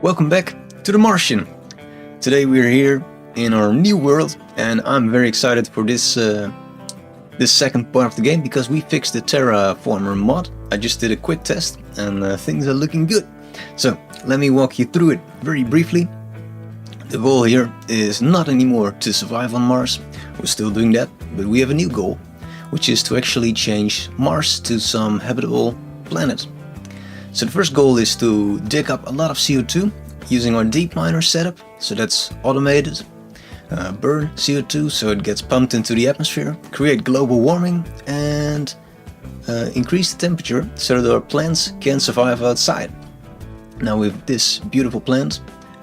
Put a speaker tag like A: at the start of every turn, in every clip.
A: Welcome back to the Martian. Today we're here in our new world, and I'm very excited for this second part of the game because we fixed the Terraformer mod. I just did a quick test, and things are looking good. So let me walk you through it very briefly. The goal here is not anymore to survive on Mars. We're still doing that, but we have a new goal, which is to actually change Mars to some habitable planet. So the first goal is to dig up a lot of CO2 using our deep miner setup. So that's automated, burn CO2 so it gets pumped into the atmosphere, create global warming, and increase the temperature so that our plants can survive outside. Now with this beautiful plant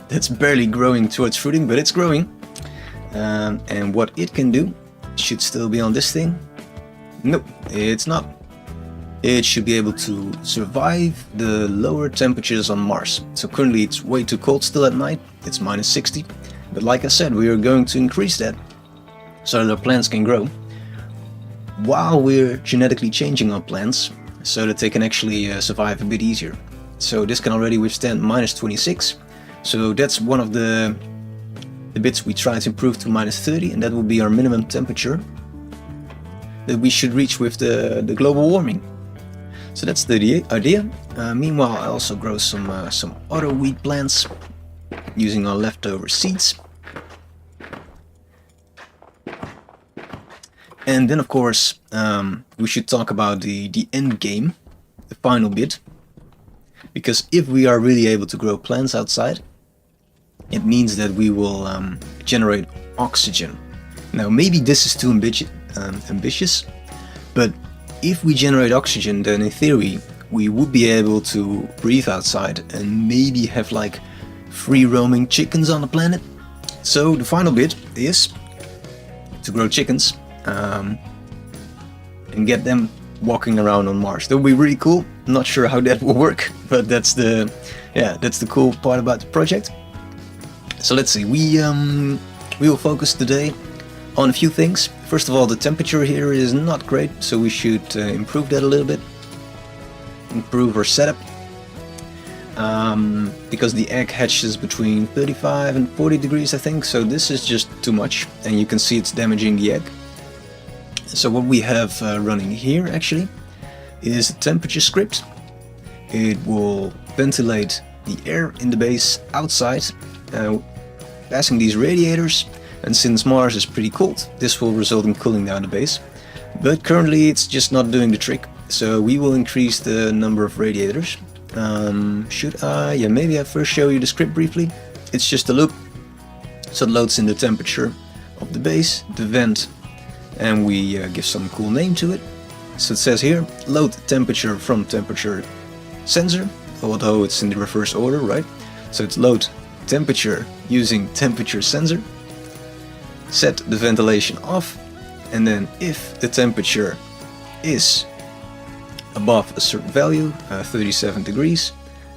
A: that's barely growing towards fruiting, but it's growing, and what it can do should still be on this thing. Nope, it's not. It should be able to survive the lower temperatures on Mars. So currently it's way too cold still at night, it's minus 60. But like I said, we are going to increase that so that our plants can grow, while we're genetically changing our plants so that they can actually survive a bit easier. So this can already withstand minus 26. So that's one of the bits we try to improve to minus 30, and that will be our minimum temperature that we should reach with the global warming. So that's the idea. Meanwhile, I also grow some auto wheat plants using our leftover seeds. And then of course we should talk about the end game, the final bit. Because if we are really able to grow plants outside, it means that we will generate oxygen. Now maybe this is too ambitious, but if we generate oxygen, then in theory we would be able to breathe outside and maybe have like free roaming chickens on the planet. So the final bit is to grow chickens and get them walking around on Mars. That would be really cool. Not sure how that will work, but that's the cool part about the project. So let's see, we will focus today on a few things. First of all, the temperature here is not great, so we should improve that a little bit. Improve our setup. Because the egg hatches between 35 and 40 degrees, I think, so this is just too much, and you can see it's damaging the egg. So what we have running here actually is a temperature script. It will ventilate the air in the base outside, passing these radiators. And since Mars is pretty cold, this will result in cooling down the base. But currently it's just not doing the trick, so we will increase the number of radiators. Should I? Yeah, maybe I first show you the script briefly. It's just a loop, so it loads in the temperature of the base, the vent, and we give some cool name to it. So it says here, load temperature from temperature sensor, although it's in the reverse order, right? So it's load temperature using temperature sensor. Set the ventilation off, and then if the temperature is above a certain value, 37 degrees,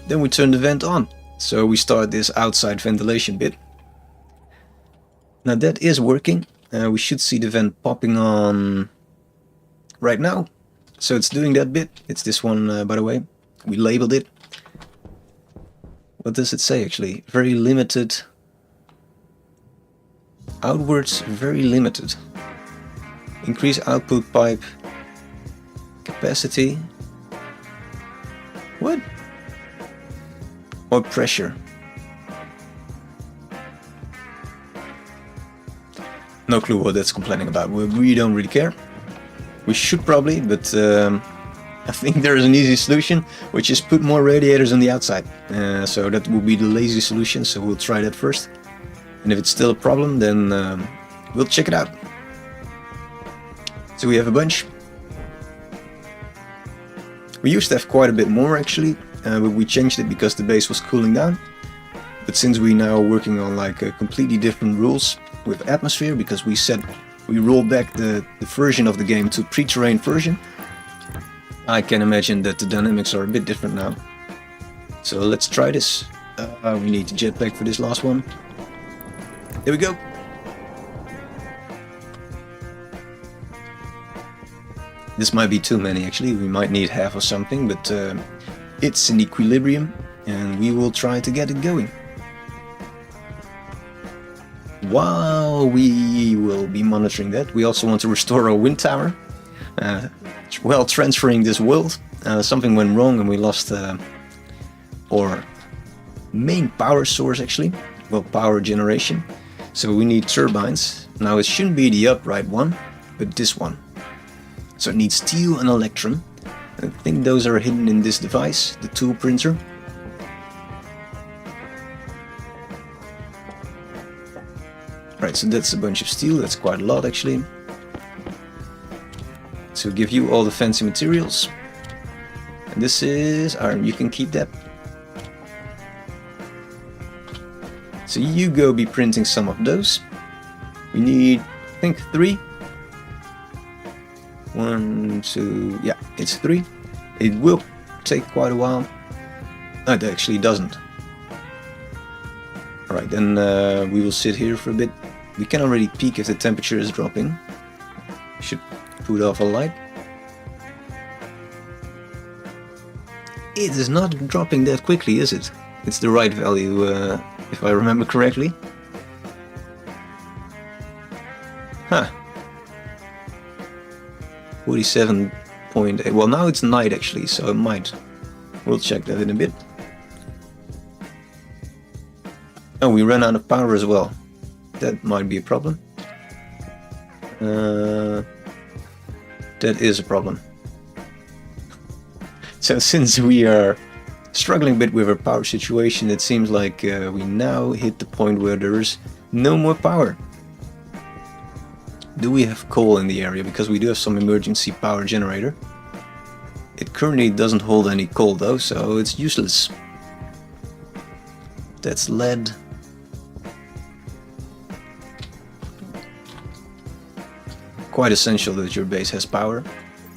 A: then we turn the vent on. So we start this outside ventilation bit. Now that is working. We should see the vent popping on right now. So it's doing that bit. It's this one, by the way. We labeled it. What does it say actually? Very limited. Outwards, very limited. Increase output pipe capacity. What? Or pressure? No clue what that's complaining about. We don't really care. We should probably, but I think there is an easy solution, which is put more radiators on the outside. So that will be the lazy solution, so we'll try that first. And if it's still a problem, then we'll check it out. So we have a bunch. We used to have quite a bit more actually, but we changed it because the base was cooling down. But since we now are working on like completely different rules with atmosphere, because we rolled back the version of the game to pre-terrain version, I can imagine that the dynamics are a bit different now. So let's try this. We need the jetpack for this last one. Here we go. This might be too many actually, we might need half or something, but it's in equilibrium. and we will try to get it going. While we will be monitoring that, we also want to restore our wind tower. While transferring this world, something went wrong and we lost our main power source actually, well, power generation. So we need turbines. Now it shouldn't be the upright one, but this one. So it needs steel and electrum. I think those are hidden in this device, the tool printer. Right, so that's a bunch of steel, that's quite a lot actually. So give you all the fancy materials. And this is iron, you can keep that. So you go be printing some of those. We need, I think, 3. 1, 2, yeah, it's 3. It will take quite a while. No, it actually doesn't. Alright, then we will sit here for a bit. We can already peek if the temperature is dropping. Should put off a light. It is not dropping that quickly, is it? It's the right value, if I remember correctly. Huh. 47.8. Well, now it's night actually, so it might. We'll check that in a bit. Oh, we ran out of power as well. That might be a problem. That is a problem. So since we are struggling a bit with our power situation, it seems like we now hit the point where there is no more power. Do we have coal in the area? Because we do have some emergency power generator. It currently doesn't hold any coal though, so it's useless. That's lead. Quite essential that your base has power.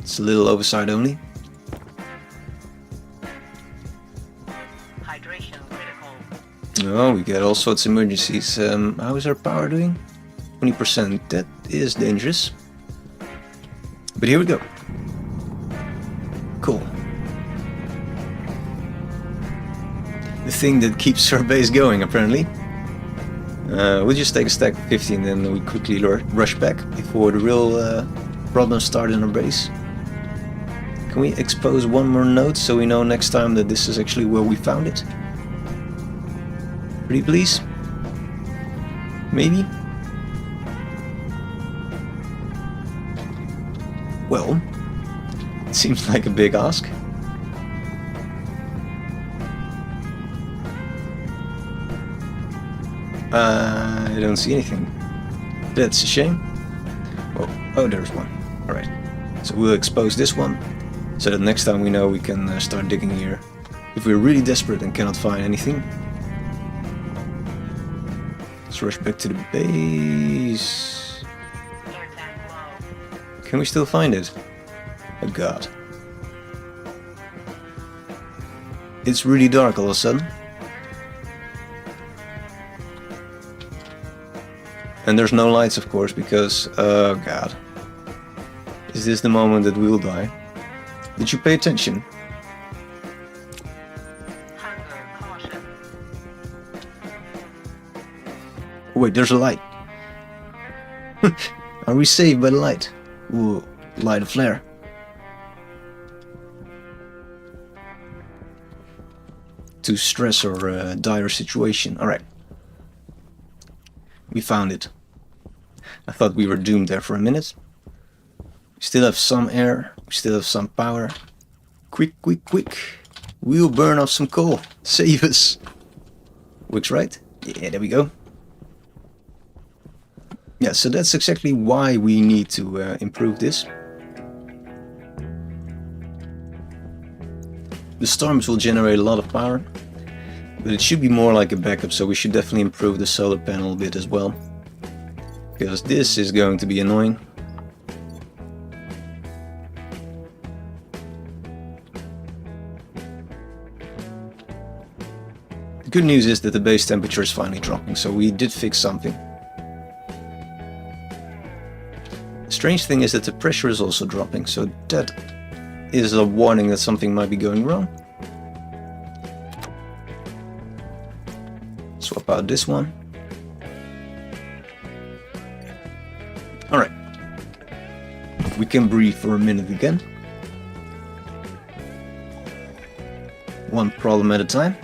A: It's a little oversight only.
B: Hydration critical.
A: Oh, we get all sorts of emergencies. How is our power doing? 20%. That is dangerous. But here we go. Cool. The thing that keeps our base going, apparently. We'll just take a stack of 15 and then we quickly rush back before the real problems start in our base. Can we expose one more node so we know next time that this is actually where we found it? Pretty please? Maybe? Well, it seems like a big ask. I don't see anything. That's a shame. Oh, there's one. Alright. So we'll expose this one, so that next time we know we can start digging here. If we're really desperate and cannot find anything. Let's rush back to the base. Can we still find it? Oh god. It's really dark all of a sudden. And there's no lights, of course, because, oh god. Is this the moment that we'll die? Did you pay attention?
B: Hunger caution.
A: Wait, there's a light. Are we saved by the light? Ooh, light a flare. To stress our dire situation. Alright. We found it. I thought we were doomed there for a minute. We still have some air. We still have some power. Quick, quick, quick. We'll burn off some coal. Save us. Works right? Yeah, there we go. Yeah, so that's exactly why we need to improve this. The storms will generate a lot of power, but it should be more like a backup, so we should definitely improve the solar panel a bit as well. Because this is going to be annoying. The good news is that the base temperature is finally dropping, so we did fix something. The strange thing is that the pressure is also dropping, so that is a warning that something might be going wrong. Swap out this one. Alright. We can breathe for a minute again. One problem at a time.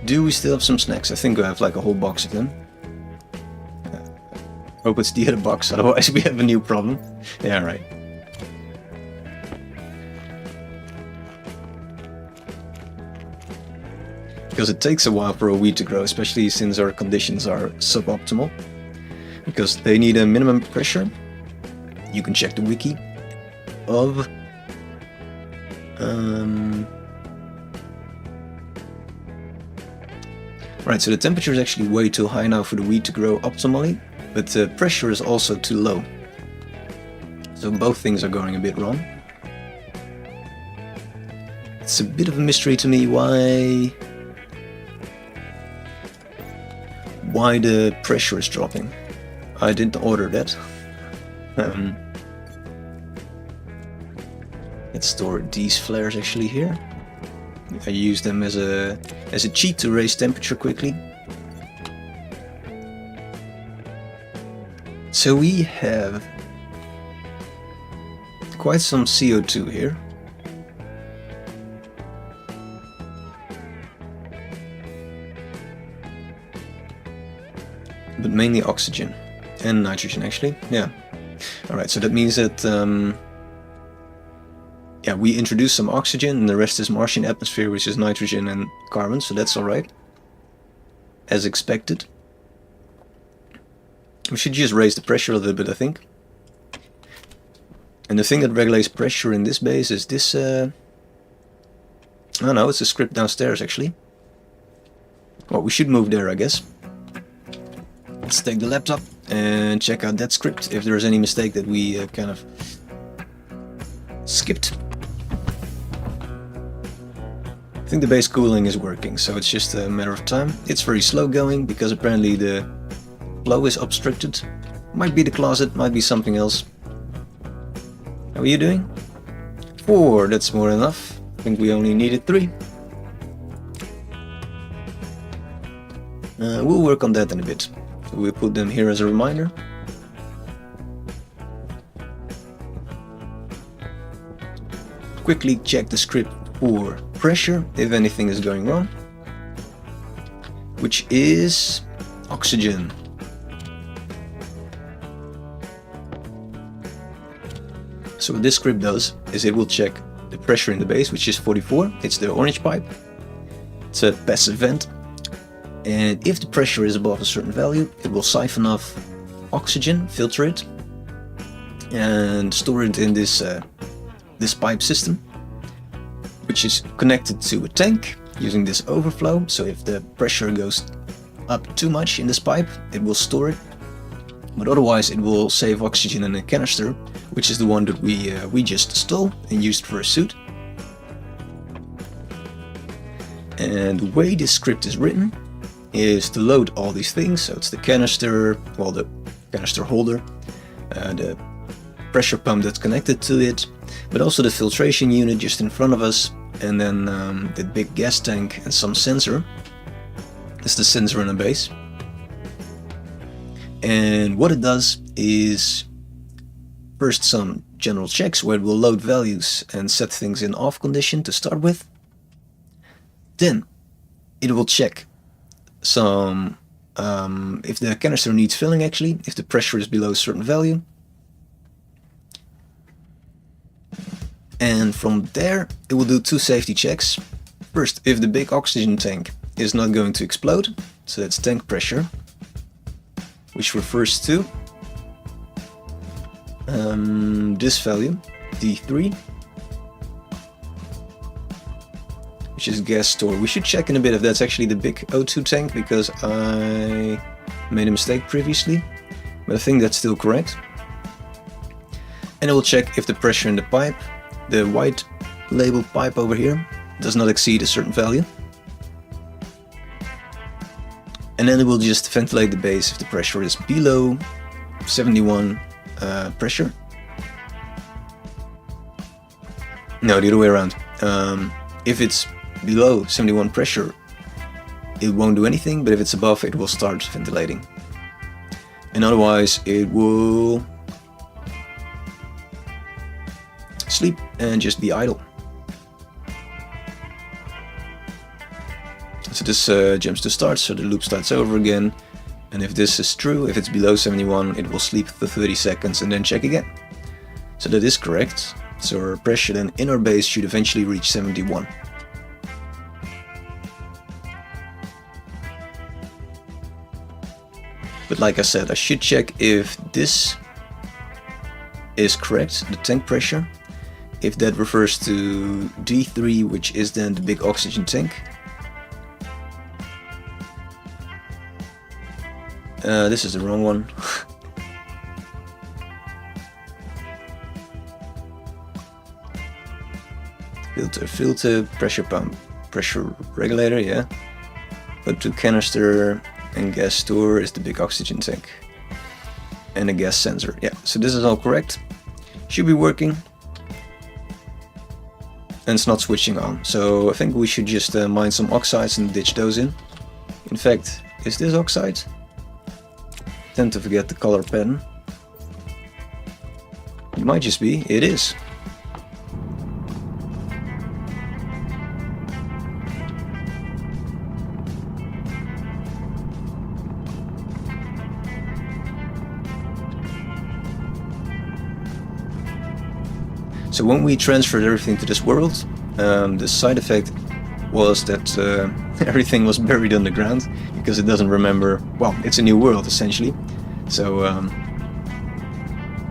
A: Do we still have some snacks? I think we have like a whole box of them. Hope it's the other box, otherwise we have a new problem. Yeah, right. Because it takes a while for a wheat to grow, especially since our conditions are suboptimal. Because they need a minimum pressure. You can check the wiki of right, so the temperature is actually way too high now for the wheat to grow optimally, but the pressure is also too low. So both things are going a bit wrong. It's a bit of a mystery to me why the pressure is dropping. I didn't order that. Let's store these flares actually here. I use them as a cheat to raise temperature quickly. So we have quite some CO2 here. But mainly oxygen and nitrogen actually, yeah. Alright, so that means that yeah, we introduce some oxygen and the rest is Martian atmosphere, which is nitrogen and carbon, so that's alright. As expected. We should just raise the pressure a little bit, I think. And the thing that regulates pressure in this base is this... oh no, it's a script downstairs actually. Well, we should move there, I guess. Let's take the laptop and check out that script if there's any mistake that we kind of skipped. I think the base cooling is working, so it's just a matter of time. It's very slow going because apparently the flow is obstructed. Might be the closet, might be something else. How are you doing? 4, that's more than enough. I think we only needed 3. We'll work on that in a bit. So we'll put them here as a reminder. Quickly check the script for pressure, if anything is going wrong. Which is oxygen. So what this script does is it will check the pressure in the base, which is 44. It's the orange pipe. It's a passive vent. And if the pressure is above a certain value, it will siphon off oxygen, filter it, and store it in this this pipe system, which is connected to a tank using this overflow. So if the pressure goes up too much in this pipe, it will store it. But otherwise, it will save oxygen in a canister, which is the one that we just stole and used for a suit. And the way this script is written is to load all these things. So it's the canister, well, the canister holder, the pressure pump that's connected to it, but also the filtration unit just in front of us, and then the big gas tank and some sensor. That's the sensor in the base. And what it does is first some general checks where it will load values and set things in off condition to start with. Then it will check some if the canister needs filling, actually, if the pressure is below a certain value. And from there it will do 2 safety checks. First, if the big oxygen tank is not going to explode, so that's tank pressure, which refers to this value, D3, which is gas store. We should check in a bit if that's actually the big O2 tank, because I made a mistake previously, but I think that's still correct. And it will check if the pressure in the pipe, the white labeled pipe over here, does not exceed a certain value. And then it will just ventilate the base if the pressure is below 71 pressure. No, the other way around. If it's below 71 pressure, it won't do anything, but if it's above, it will start ventilating. And otherwise, it will sleep and just be idle. So this jumps to start, so the loop starts over again. And if this is true, if it's below 71, it will sleep for 30 seconds and then check again. So that is correct. So our pressure then in our base should eventually reach 71. But like I said, I should check if this is correct, the tank pressure. If that refers to D3, which is then the big oxygen tank. This is the wrong one. filter, pressure pump, pressure regulator, yeah. O2 canister and gas store is the big oxygen tank. And a gas sensor, yeah. So this is all correct. Should be working. And it's not switching on. So I think we should just mine some oxides and ditch those in. In fact, is this oxide? Tend to forget the color pattern. It might just be, it is. So when we transferred everything to this world, the side effect was that everything was buried underground because it doesn't remember, well, it's a new world essentially. So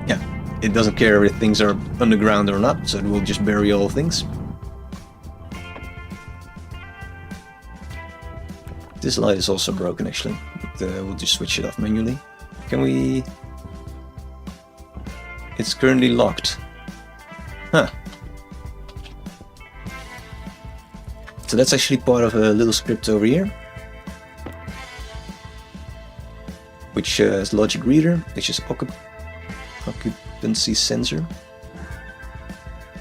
A: yeah, it doesn't care if things are underground or not, so it will just bury all things. This light is also broken actually, but we'll just switch it off manually. Can we... It's currently locked. Huh. So that's actually part of a little script over here, which is logic reader, which is occupancy sensor.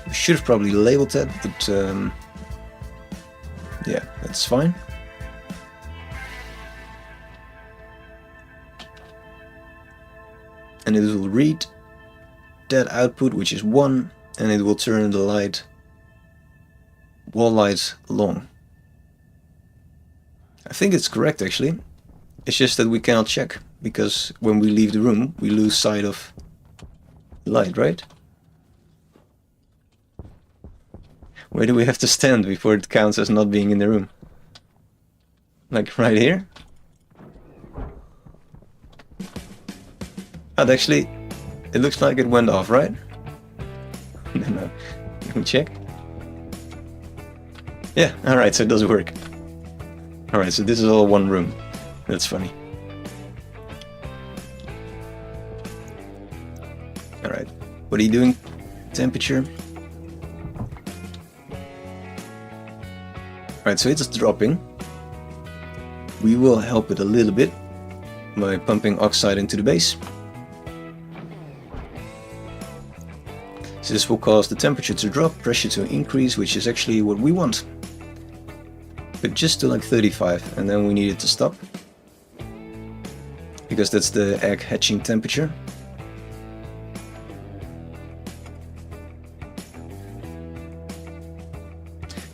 A: We should have probably labeled that, but yeah, that's fine. And it will read that output, which is 1, and it will turn the light, wall light, long. I think it's correct actually. It's just that we cannot check, because when we leave the room, we lose sight of light, right? Where do we have to stand before it counts as not being in the room? Like right here? And actually, it looks like it went off, right? No. Let me check. Yeah, alright, so it does work. Alright, so this is all one room. That's funny. Alright, what are you doing? Temperature. Alright, so it's dropping. We will help it a little bit by pumping oxide into the base. So this will cause the temperature to drop, pressure to increase, which is actually what we want. But just to like 35, and then we need it to stop. Because that's the egg hatching temperature.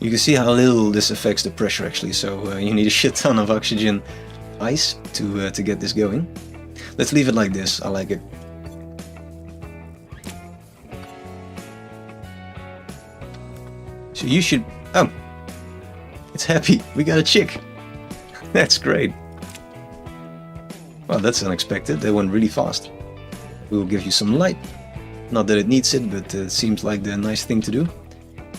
A: You can see how little this affects the pressure actually, so you need a shit ton of oxygen ice to get this going. Let's leave it like this, I like it. So you should... Oh! It's happy! We got a chick! That's great! Well, that's unexpected, they went really fast. We will give you some light. Not that it needs it, but it seems like the nice thing to do.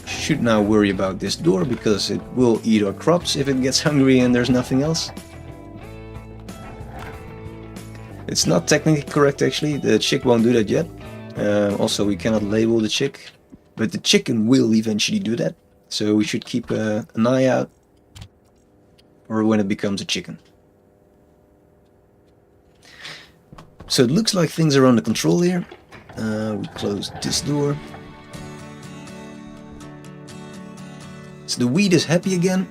A: Should now worry about this door, because it will eat our crops if it gets hungry and there's nothing else. It's not technically correct actually, the chick won't do that yet. Also we cannot label the chick, but the chicken will eventually do that. So we should keep an eye out for when it becomes a chicken. So it looks like things are under control here. We close this door. So the wheat is happy again.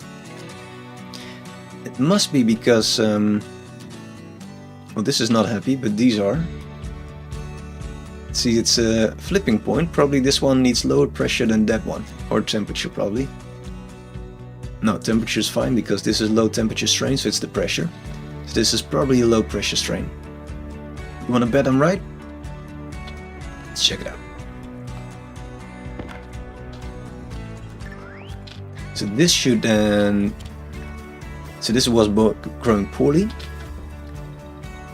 A: It must be because... well, this is not happy, but these are. See, it's a flipping point. Probably this one needs lower pressure than that one. Or temperature, probably. No, temperature is fine because this is low temperature strain, so it's the pressure. So this is probably a low pressure strain. You wanna bet I'm right? Let's check it out. So this should then... So this was growing poorly.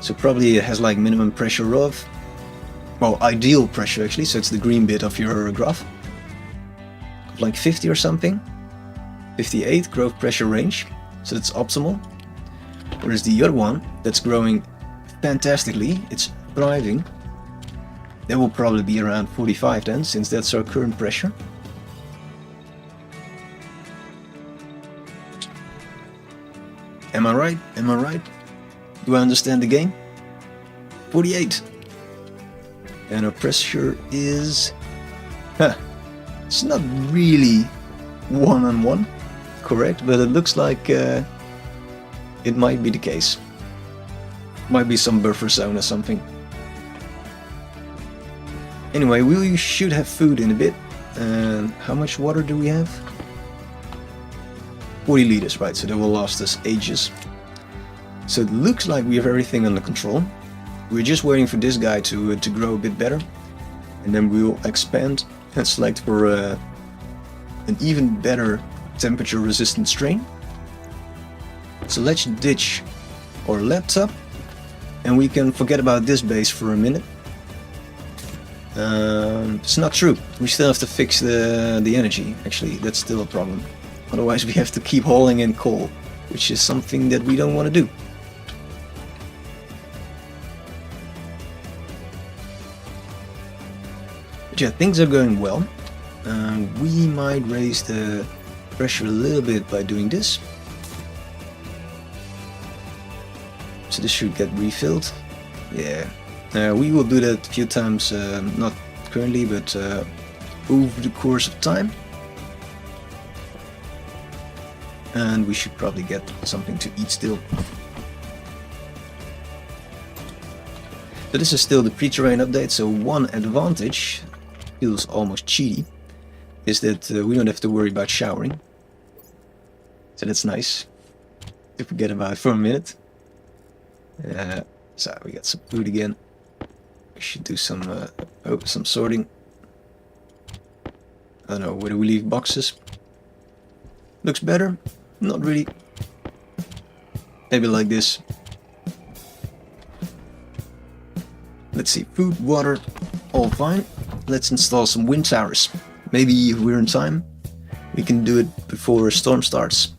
A: So probably it has like minimum pressure of... Well, ideal pressure actually, so it's the green bit of your graph. Like 50 or something. 58 growth pressure range, so that's optimal. Whereas the other one, that's growing fantastically, it's thriving. That will probably be around 45 then, since that's our current pressure. Am I right? Am I right? Do I understand the game? 48. And our pressure is... Huh. It's not really one-on-one correct, but it looks like it might be the case. Might be some buffer zone or something. Anyway, we should have food in a bit. And how much water do we have? 40 liters, right, so that will last us ages. So it looks like we have everything under control. We're just waiting for this guy to grow a bit better. And then we'll expand and select for an even better temperature resistant strain. So let's ditch our laptop and we can forget about this base for a minute. It's not true. We still have to fix the energy. Actually, that's still a problem. Otherwise we have to keep hauling in coal, which is something that we don't want to do. But yeah, things are going well. We might raise the pressure a little bit by doing this. So this should get refilled. Yeah, we will do that a few times, not currently, but over the course of time. And we should probably get something to eat still. So this is still the pre-terrain update, so one advantage, feels almost cheaty, is that we don't have to worry about showering. So that's nice to forget about it for a minute. So we got some food again. We should do some some sorting. I don't know, where do we leave boxes? Looks better? Not really. Maybe like this. Let's see, food, water, all fine. Let's install some wind towers. Maybe if we're in time, we can do it before a storm starts.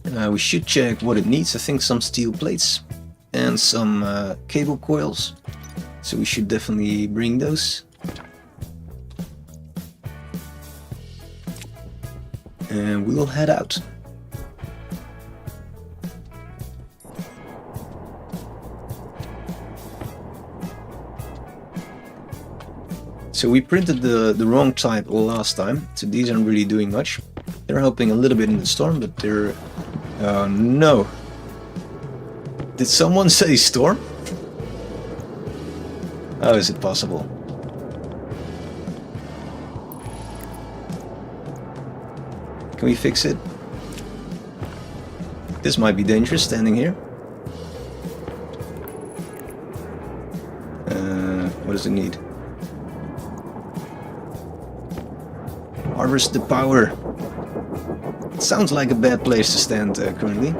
A: We should check what it needs. I think some steel plates and some cable coils. So we should definitely bring those. And we'll head out. So we printed the wrong type last time, so these aren't really doing much. They're helping a little bit in the storm, but they're... Oh no! Did someone say storm? How is it possible? Can we fix it? This might be dangerous standing here. What does it need? Harvest the power. It sounds like a bad place to stand currently.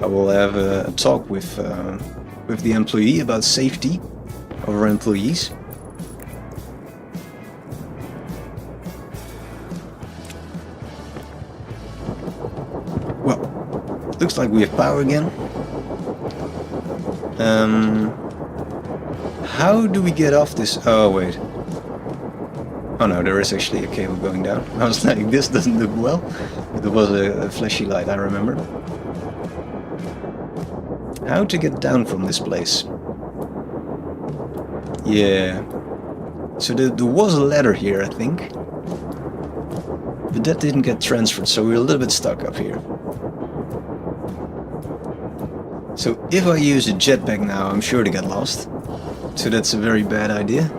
A: I will have a talk with the employee about safety of our employees. Well, looks like we have power again. How do we get off this? Oh wait. Oh no, there is actually a cable going down. I was like, this doesn't look well. But there was a flashy light, I remember. How to get down from this place? Yeah. So there was a ladder here, I think. But that didn't get transferred, so we're a little bit stuck up here. So if I use a jetpack now, I'm sure to get lost. So that's a very bad idea.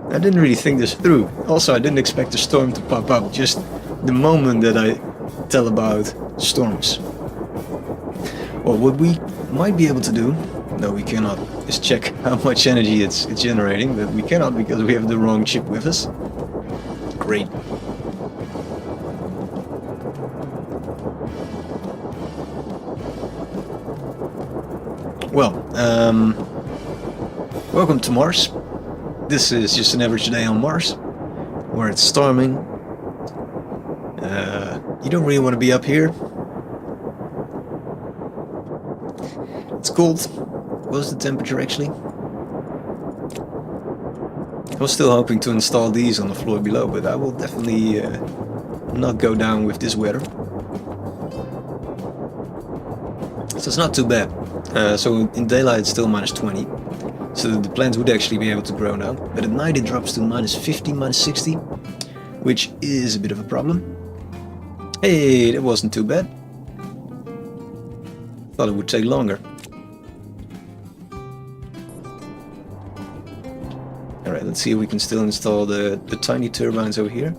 A: I didn't really think this through. Also, I didn't expect a storm to pop up just the moment that I tell about storms. Well, what we might be able to do, no we cannot, is check how much energy it's generating, but we cannot because we have the wrong chip with us. Great. Well, welcome to Mars. This is just an average day on Mars, where it's storming. You don't really want to be up here. It's cold. What's the temperature actually? I was still hoping to install these on the floor below, but I will definitely not go down with this weather. So it's not too bad. So in daylight it's still minus 20. So the plants would actually be able to grow now. But at night it drops to minus 50, minus 60. Which is a bit of a problem. Hey, that wasn't too bad. Thought it would take longer. Alright, let's see if we can still install the tiny turbines over here.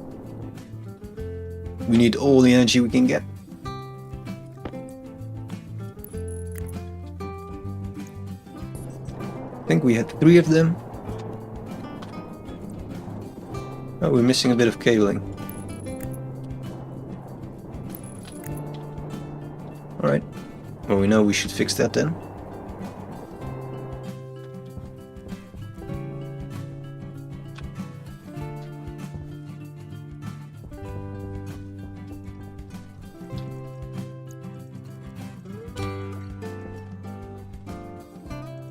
A: We need all the energy we can get. I think we had 3 of them. Oh, we're missing a bit of cabling. Alright. Well, we know we should fix that then.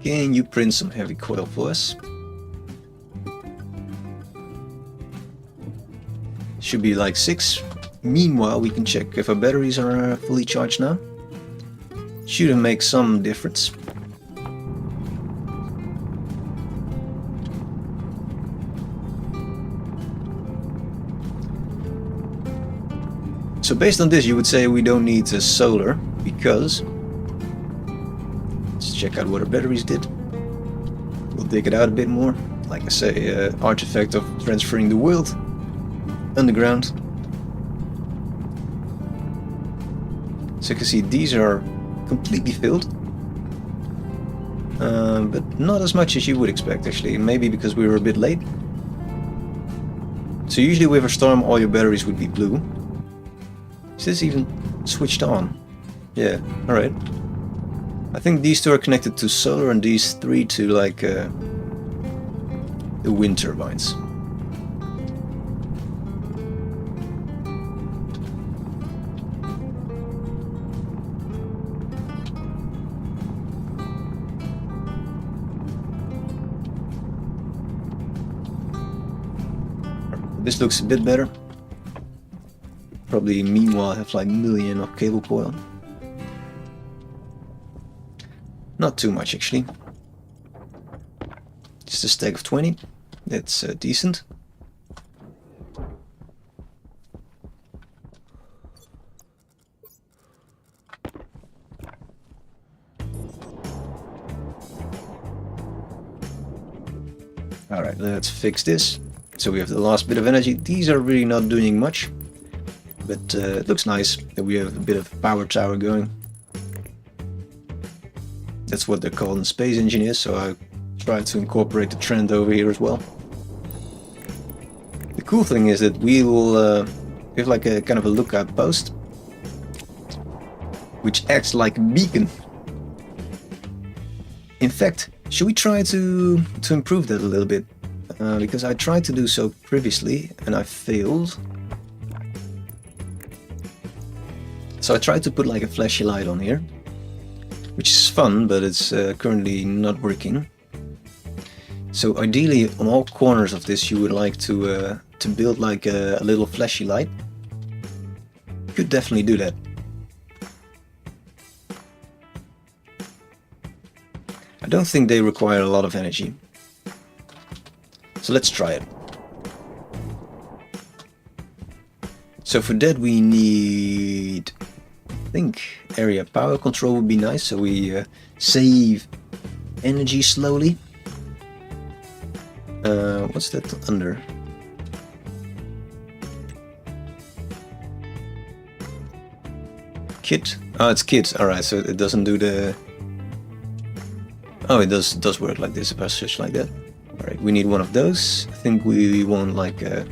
A: Can you print some heavy coil for us? Should be like 6. Meanwhile, we can check if our batteries are fully charged now. Shouldn't make some difference. So based on this, you would say we don't need solar, because... Let's check out what our batteries did. We'll dig it out a bit more. Like I say, artifact of transferring the world underground. So you can see these are completely filled. But not as much as you would expect actually. Maybe because we were a bit late. So usually with a storm all your batteries would be blue. Is this even switched on? Yeah, alright. I think these 2 are connected to solar and these 3 to like the wind turbines. This looks a bit better. Probably meanwhile have like million of cable coil. Not too much actually. Just a stack of 20. That's decent. Alright, let's fix this. So we have the last bit of energy. These are really not doing much. But it looks nice that we have a bit of power tower going. That's what they're called in Space Engineers, so I tried to incorporate the trend over here as well. The cool thing is that we will have like a kind of a lookout post, which acts like a beacon. In fact, should we try to improve that a little bit? Because I tried to do so previously and I failed. So I tried to put like a flashy light on here, which is fun, but it's currently not working. So ideally, on all corners of this, you would like to build like a little flashy light. You could definitely do that. I don't think they require a lot of energy. So let's try it. So for that we need, I think, area power control would be nice, so we save energy slowly. What's that under? Kit? Oh, it's kit. Alright, so it doesn't do the... Oh, it does work like this if I switch like that. Alright, we need one of those. I think we want like a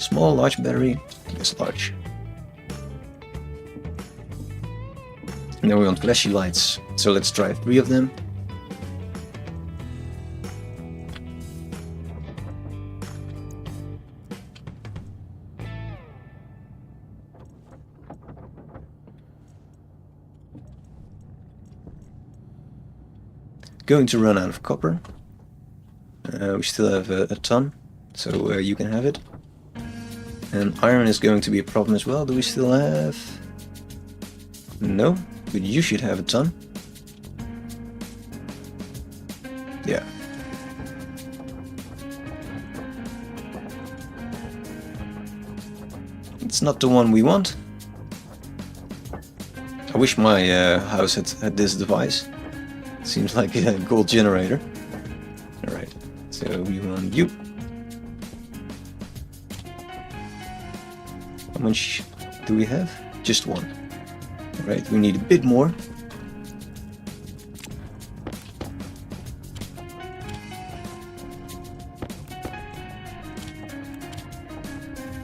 A: small, large battery. This large. And then we want flashy lights. So let's try 3 of them. Going to run out of copper. We still have a ton, so you can have it. And iron is going to be a problem as well. Do we still have? No, but you should have a ton. Yeah. It's not the one we want. I wish my house had this device. Seems like a gold generator. Alright, so we want you. How much do we have? Just one. Alright, we need a bit more.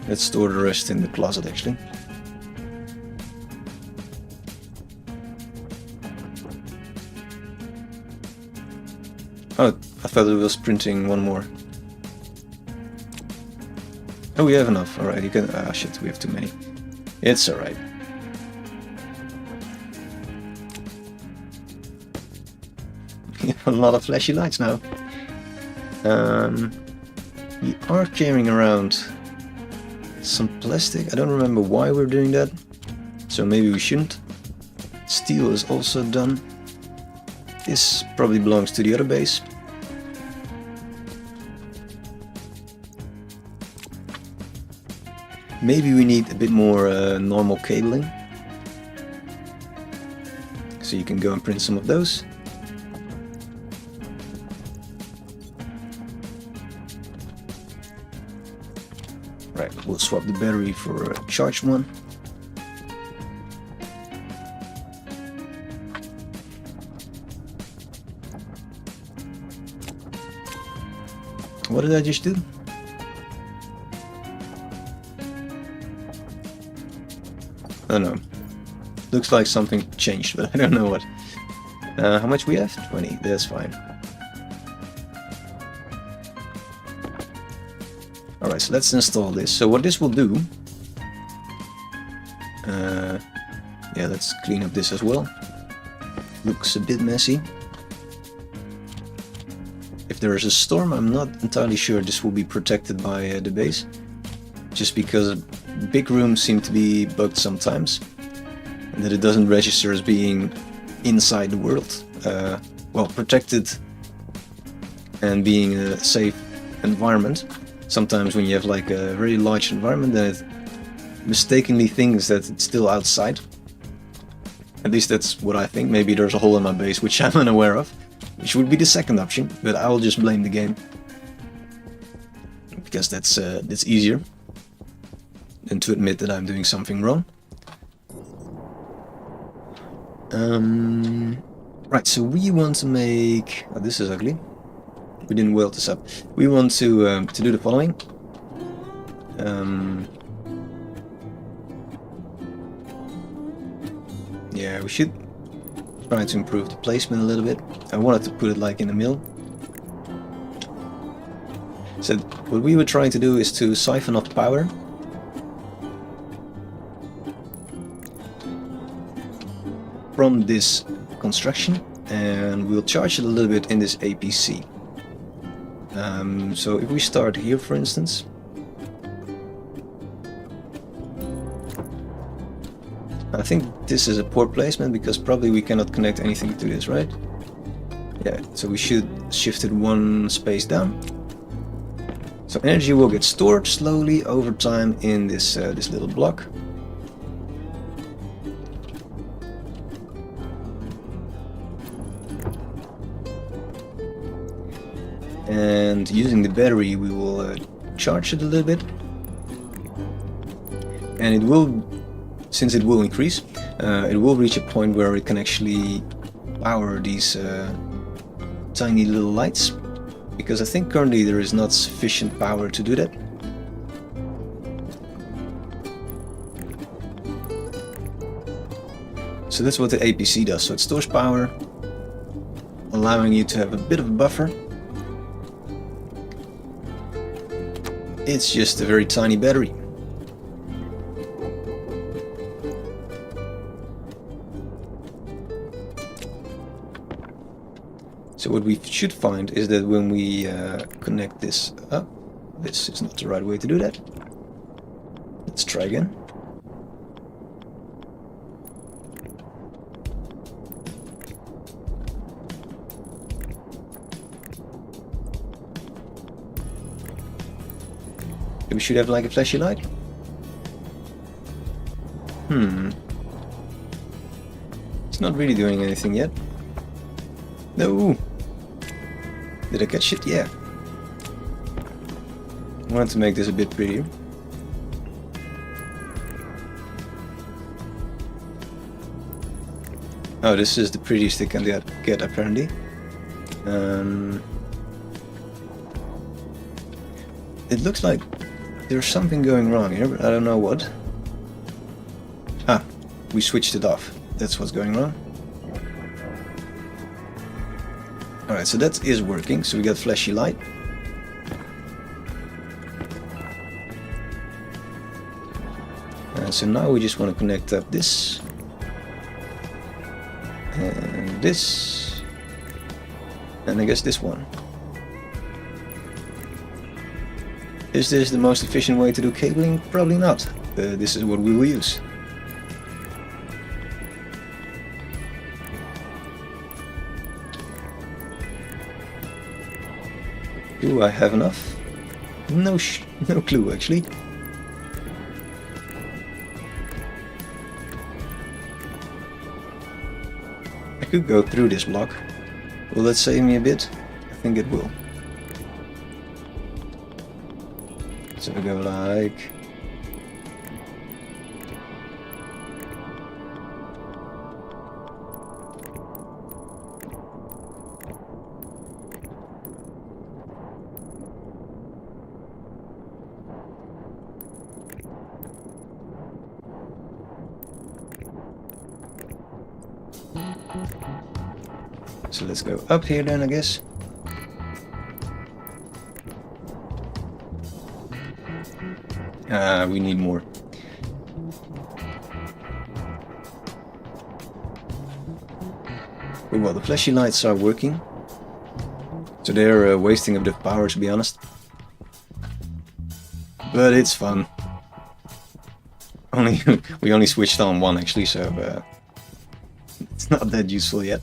A: Let's store the rest in the closet actually. Oh, I thought it was printing one more. Oh, we have enough. Alright, you can... Ah, shit, we have too many. It's alright. We have a lot of flashy lights now. We are carrying around some plastic. I don't remember why we're doing that. So maybe we shouldn't. Steel is also done. This probably belongs to the other base. Maybe we need a bit more normal cabling. So you can go and print some of those. Right, we'll swap the battery for a charged one. What did I just do? I don't know. Looks like something changed, but I don't know what. How much we have? 20. That's fine. Alright, so let's install this. So what this will do... yeah, let's clean up this as well. Looks a bit messy. If there is a storm, I'm not entirely sure this will be protected by the base. Just because big rooms seem to be bugged sometimes. And that it doesn't register as being inside the world. Well, protected and being a safe environment. Sometimes when you have like a very large environment, then it mistakenly thinks that it's still outside. At least that's what I think. Maybe there's a hole in my base which I'm unaware of. Which would be the second option, but I will just blame the game. Because that's easier than to admit that I'm doing something wrong. Right, so we want to make... Oh, this is ugly. We didn't weld this up. We want to do the following. Yeah, we should try to improve the placement a little bit. I wanted to put it like in the middle. So what we were trying to do is to siphon off power from this construction, and we'll charge it a little bit in this APC. So if we start here, for instance, I think this is a poor placement because probably we cannot connect anything to this, right? Yeah, so we should shift it one space down. So energy will get stored slowly over time in this this little block. And using the battery, we will charge it a little bit, and it will, since it will increase, it will reach a point where it can actually power these tiny little lights, because I think currently there is not sufficient power to do that. So that's what the APC does. So it stores power, allowing you to have a bit of a buffer. It's just a very tiny battery. So what we should find is that when we connect this up, this is not the right way to do that. Let's try again. We should have like a flashy light. It's not really doing anything yet. No! Did I catch it? Yeah. I wanted to make this a bit prettier. Oh, this is the prettiest it can get apparently. It looks like there's something going wrong here, but I don't know what. Ah, we switched it off. That's what's going wrong. Alright, so that is working, so we got flashy light. So now we just want to connect up this. And this. And I guess this one. Is this the most efficient way to do cabling? Probably not. This is what we will use. Do I have enough? No clue actually. I could go through this block. Will that save me a bit? I think it will. So we go like... So let's go up here then, I guess. We need more. Well, the flashy lights are working. So they're wasting a bit of power, to be honest. But it's fun. We only switched on one actually, so it's not that useful yet.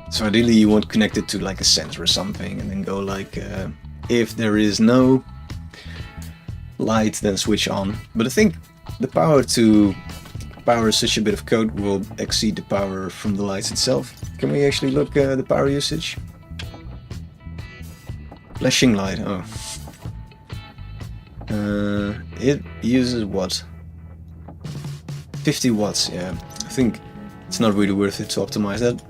A: So ideally you want to connect it to like a sensor or something, and then go like, if there is no light, then switch on. But I think the power to power such a bit of code will exceed the power from the lights itself. Can we actually look at the power usage? Flashing light, oh. It uses what? 50 watts, yeah. I think it's not really worth it to optimize that.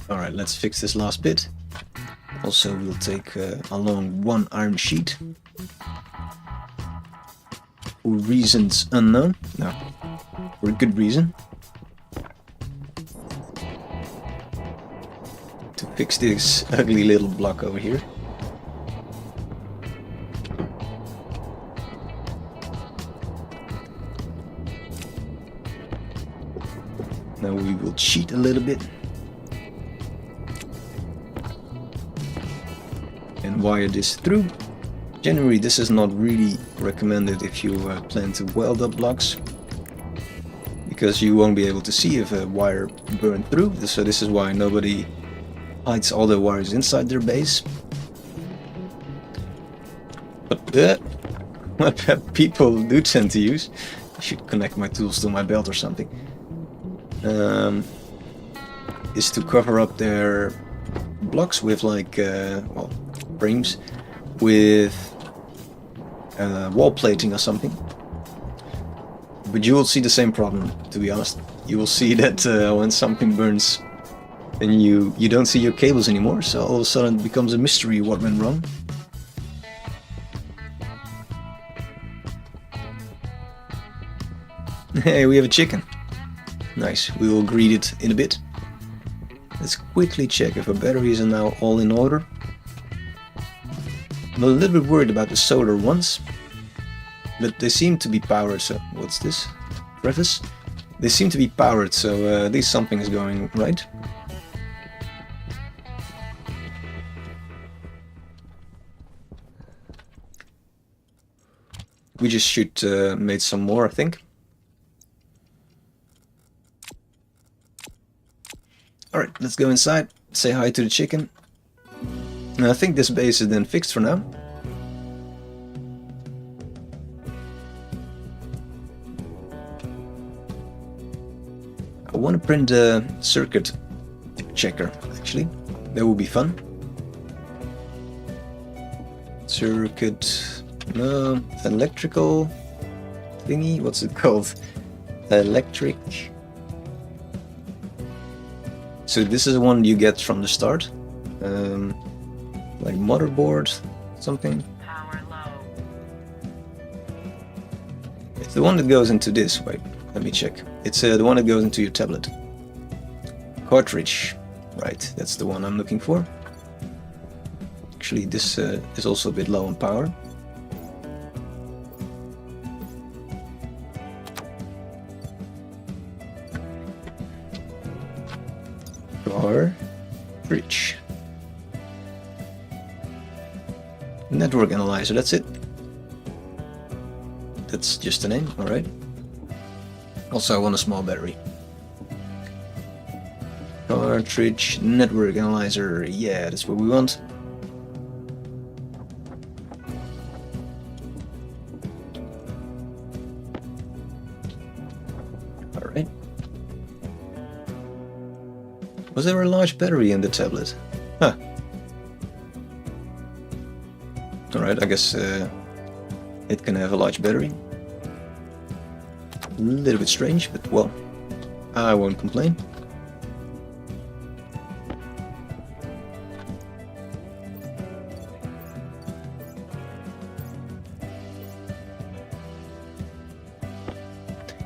A: Alright, let's fix this last bit. Also, we'll take along one iron sheet. For reasons unknown. No, for a good reason. To fix this ugly little block over here. Now we will cheat a little bit and wire this through. Generally, this is not really recommended if you plan to weld up blocks, because you won't be able to see if a wire burned through. So this is why nobody hides all the wires inside their base. But what people do tend to use, I should connect my tools to my belt or something, is to cover up their blocks with like well, frames with wall plating or something. But you will see the same problem, to be honest. You will see that when something burns, then you don't see your cables anymore, so all of a sudden it becomes a mystery what went wrong. Hey, we have a chicken. Nice, we will greet it in a bit. Let's quickly check if our batteries are now all in order. I'm a little bit worried about the solar ones, but they seem to be powered, so... What's this? Preface? They seem to be powered, so at least something is going right. We just should make some more, I think. Alright, let's go inside, say hi to the chicken. And I think this base is then fixed for now. I want to print a circuit checker, actually. That would be fun. Circuit... no, electrical thingy, what's it called? Electric... So this is the one you get from the start. Like motherboard, something.
B: Power low.
A: It's the one that goes into this. Wait, let me check. It's the one that goes into your tablet. Cartridge. Right, that's the one I'm looking for. Actually, this is also a bit low on power. Cartridge. Network analyzer, that's it. That's just the name, alright. Also, I want a small battery. Cartridge, network analyzer, yeah, that's what we want. Alright. Was there a large battery in the tablet? Huh. Alright, I guess it can have a large battery. A little bit strange, but well, I won't complain.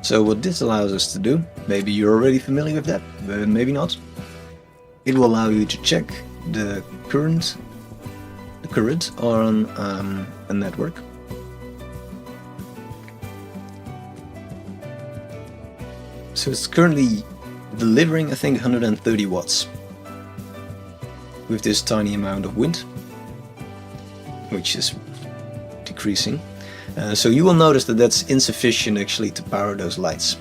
A: So what this allows us to do, maybe you're already familiar with that, but maybe not. It will allow you to check the current on a network. So it's currently delivering, I think, 130 watts with this tiny amount of wind, which is decreasing. So you will notice that that's insufficient actually to power those lights,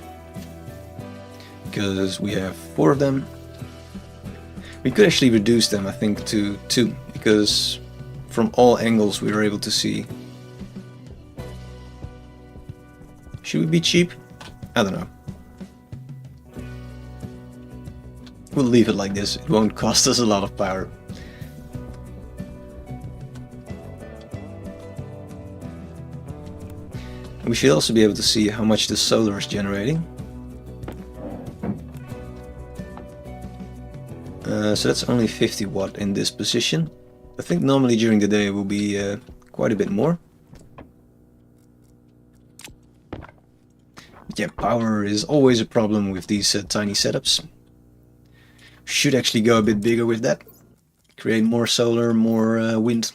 A: because we have 4 of them. We could actually reduce them, I think, to 2, because from all angles we were able to see. Should we be cheap? I don't know. We'll leave it like this, it won't cost us a lot of power. And we should also be able to see how much the solar is generating. So that's only 50 watt in this position. I think normally during the day it will be quite a bit more. But yeah, power is always a problem with these tiny setups. Should actually go a bit bigger with that. Create more solar, more wind,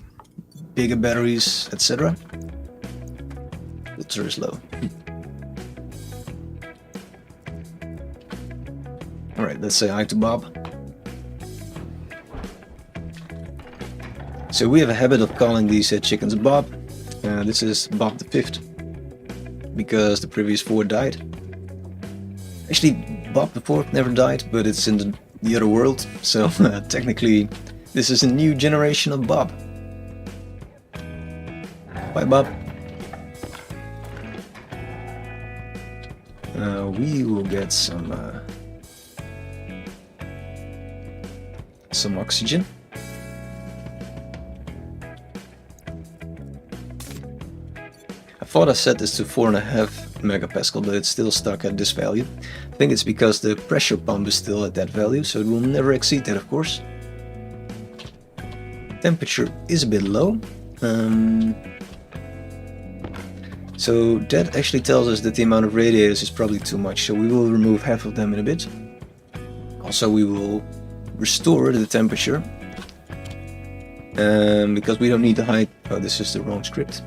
A: bigger batteries, etc. Filter is low. Alright, let's say hi to Bob. So we have a habit of calling these chickens Bob. This is Bob the 5th, because the previous 4 died. Actually, Bob the 4th never died, but it's in the other world, so technically this is a new generation of Bob. Bye, Bob. We will get some oxygen. I thought I set this to 4.5 megapascal, but it's still stuck at this value. I think it's because the pressure pump is still at that value, so it will never exceed that, of course. Temperature is a bit low. So that actually tells us that the amount of radiators is probably too much, so we will remove half of them in a bit. Also, we will restore the temperature, because we don't need the high... Oh, this is the wrong script.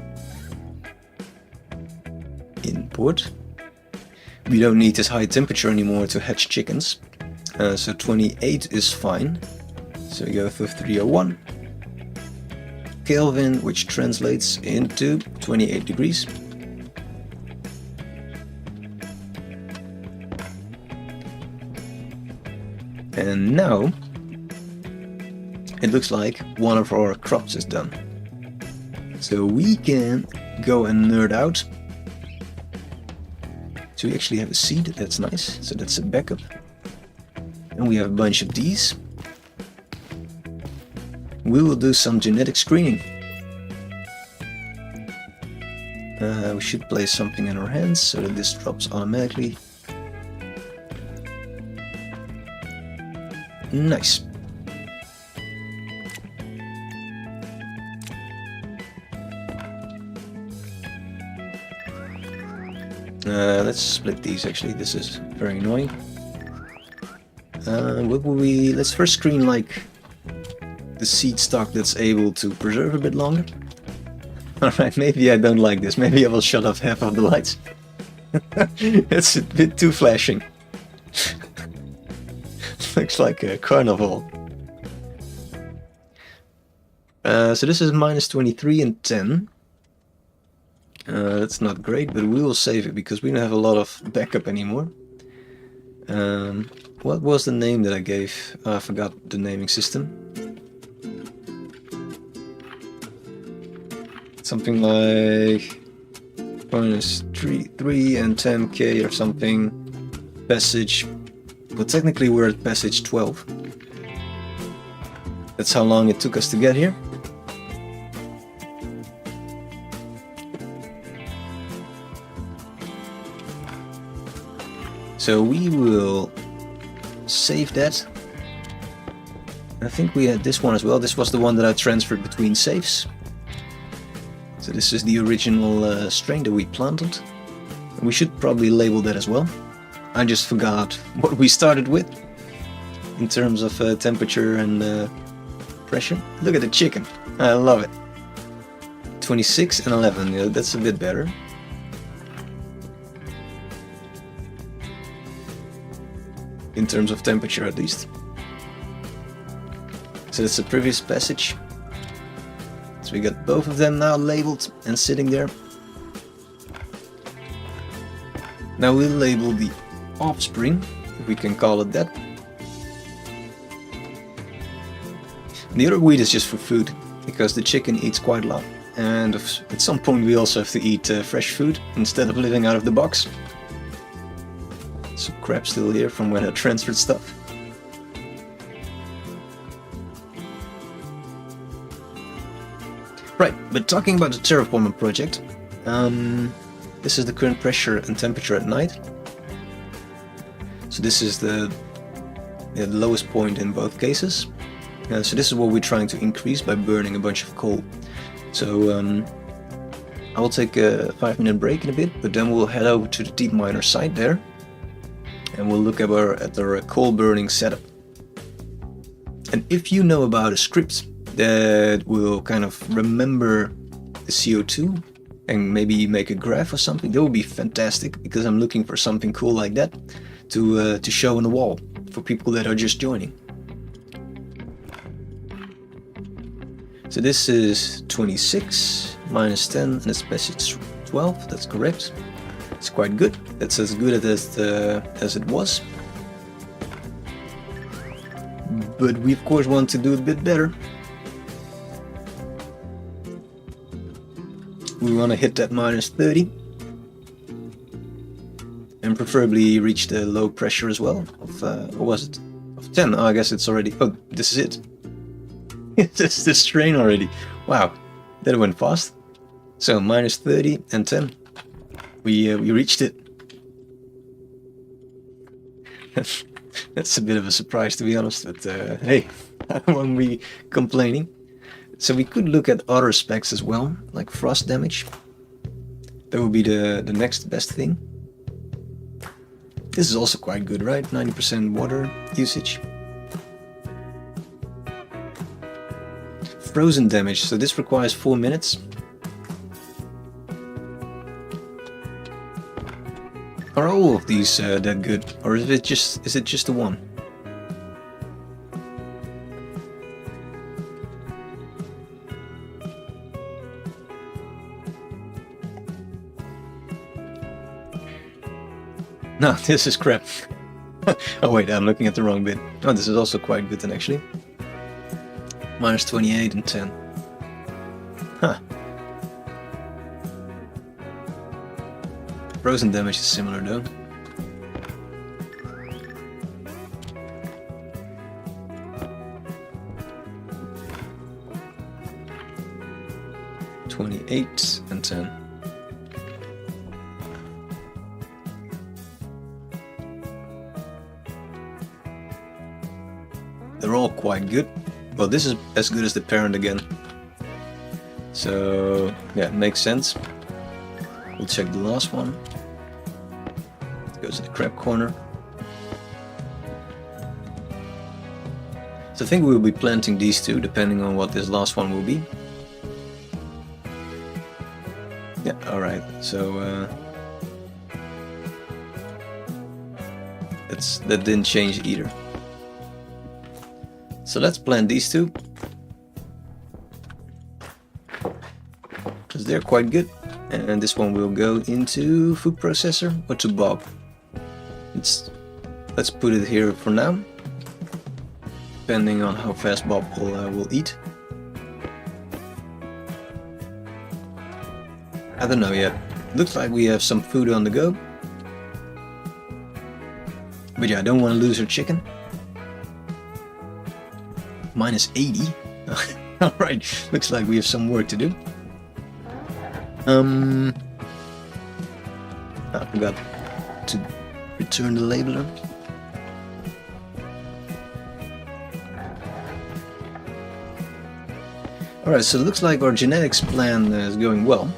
A: Import. We don't need this high temperature anymore to hatch chickens, so 28 is fine. So we go for 301 Kelvin, which translates into 28 degrees. And now it looks like one of our crops is done. So we can go and nerd out. So we actually have a seed, that's nice. So that's a backup. And we have a bunch of these. We will do some genetic screening. We should place something in our hands so that this drops automatically. Nice. Let's split these actually, this is very annoying. What will we... Let's first screen like the seed stock that's able to preserve a bit longer. Alright, maybe I don't like this, maybe I will shut off half of the lights. It's a bit too flashing. Looks like a carnival. So this is minus 23 and 10. That's not great, but we will save it because we don't have a lot of backup anymore. What was the name that I gave? I forgot the naming system. Something like minus 3 and 10k or something. Passage. But technically we're at passage 12. That's how long it took us to get here. So we will save that. I think we had this one as well. This was the one that I transferred between saves. So this is the original strain that we planted. And we should probably label that as well. I just forgot what we started with in terms of temperature and pressure. Look at the chicken. I love it. 26 and 11. Yeah, that's a bit better. In terms of temperature at least. So that's the previous passage. So we got both of them now labeled and sitting there. Now we'll label the offspring, if we can call it that. The other wheat is just for food, because the chicken eats quite a lot. And at some point we also have to eat fresh food instead of living out of the box. Some crap still here from when I transferred stuff. Right, but talking about the Terraforming project, this is the current pressure and temperature at night. So this is the lowest point in both cases. So this is what we're trying to increase by burning a bunch of coal. So I will take a 5-minute break in a bit, but then we'll head over to the deep miner site there. And we'll look at our coal burning setup. And if you know about a script that will kind of remember the CO2 and maybe make a graph or something, that would be fantastic, because I'm looking for something cool like that to show on the wall. for people that are just joining. So this is 26 minus 10 and the special 12, that's correct. It's quite good, that's as good as it was. But we of course want to do it a bit better. We want to hit that minus 30. And preferably reach the low pressure as well. Of, what was it? Of 10, oh, I guess it's already, oh, this is it. It's the strain already. Wow, that went fast. So minus 30 and 10. We reached it. That's a bit of a surprise, to be honest, but hey, I won't be complaining. So we could look at other specs as well, like frost damage. That would be the next best thing. This is also quite good, right? 90% water usage. Frozen damage, so this requires 4 minutes. Are all of these that good, or is it just the one? No, this is crap. Oh wait, I'm looking at the wrong bit. Oh, this is also quite good then actually. Minus 28 and 10. Huh. Frozen damage is similar though. (28) and 10. They're all quite good. Well, this is as good as the parent again. So yeah, it makes sense. We'll check the last one. It goes in the crab corner. So I think we'll be planting these two depending on what this last one will be. Yeah, alright, so that didn't change either. So let's plant these two, because they're quite good. And this one will go into food processor or to Bob. Let's put it here for now, depending on how fast Bob will eat. I don't know yet. Looks like we have some food on the go. But yeah, I don't want to lose her chicken. Minus 80. Alright, looks like we have some work to do. I forgot to return the labeler. Alright, so it looks like our genetics plan is going well.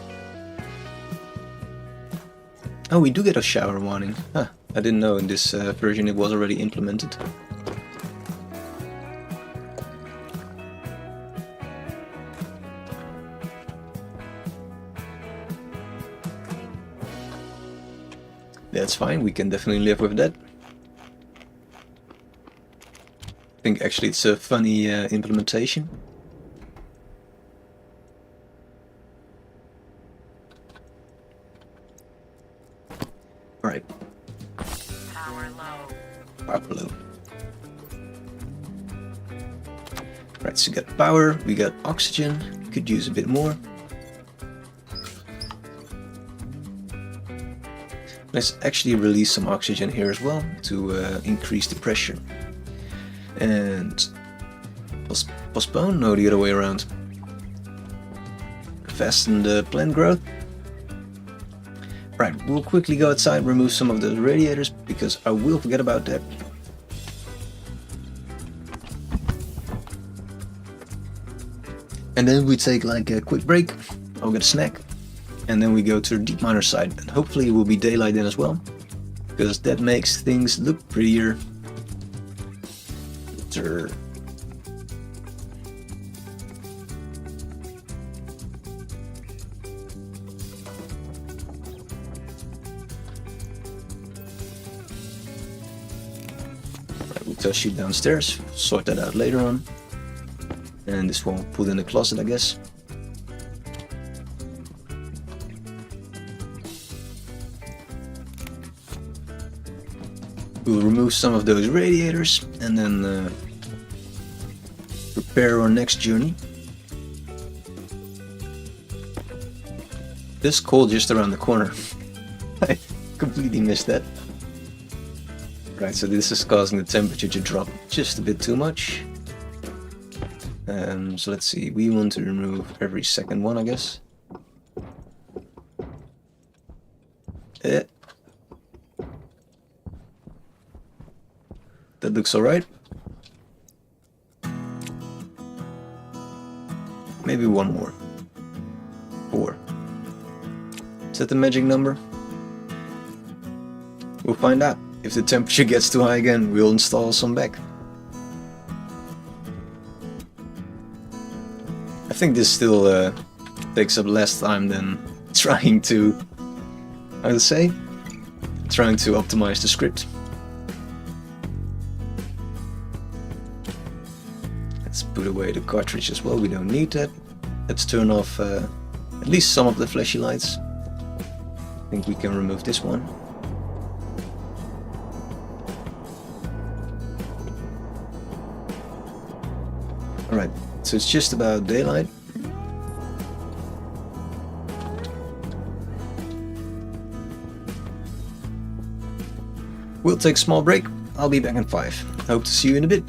A: Oh, we do get a shower warning. Huh, I didn't know in this version it was already implemented. That's fine, we can definitely live with that. I think actually it's a funny implementation. Alright.
B: Power low.
A: Power low. Right, so we got power, we got oxygen, could use a bit more. Let's actually release some oxygen here as well to increase the pressure. And postpone? No, the other way around. Fasten the plant growth. Right, we'll quickly go outside, remove some of those radiators, because I will forget about that. And then we take like a quick break, I'll get a snack, and then we go to the deep miner side, and hopefully it will be daylight then as well, because that makes things look prettier. we'll just shoot downstairs, sort that out later on. And this one we'll put in the closet, I guess. We'll remove some of those radiators and then prepare our next journey. This cold just around the corner. I completely missed that. Right, so this is causing the temperature to drop just a bit too much. So let's see, we want to remove every second one, I guess. That looks alright. Maybe one more. 4. Is that the magic number? We'll find out. If the temperature gets too high again, we'll install some back. I think this still takes up less time than trying to, how to say? Trying to optimize the script. Let's put away the cartridge as well, we don't need that. Let's turn off at least some of the flashy lights. I think we can remove this one. Alright, so it's just about daylight. We'll take a small break. I'll be back in 5. Hope to see you in a bit.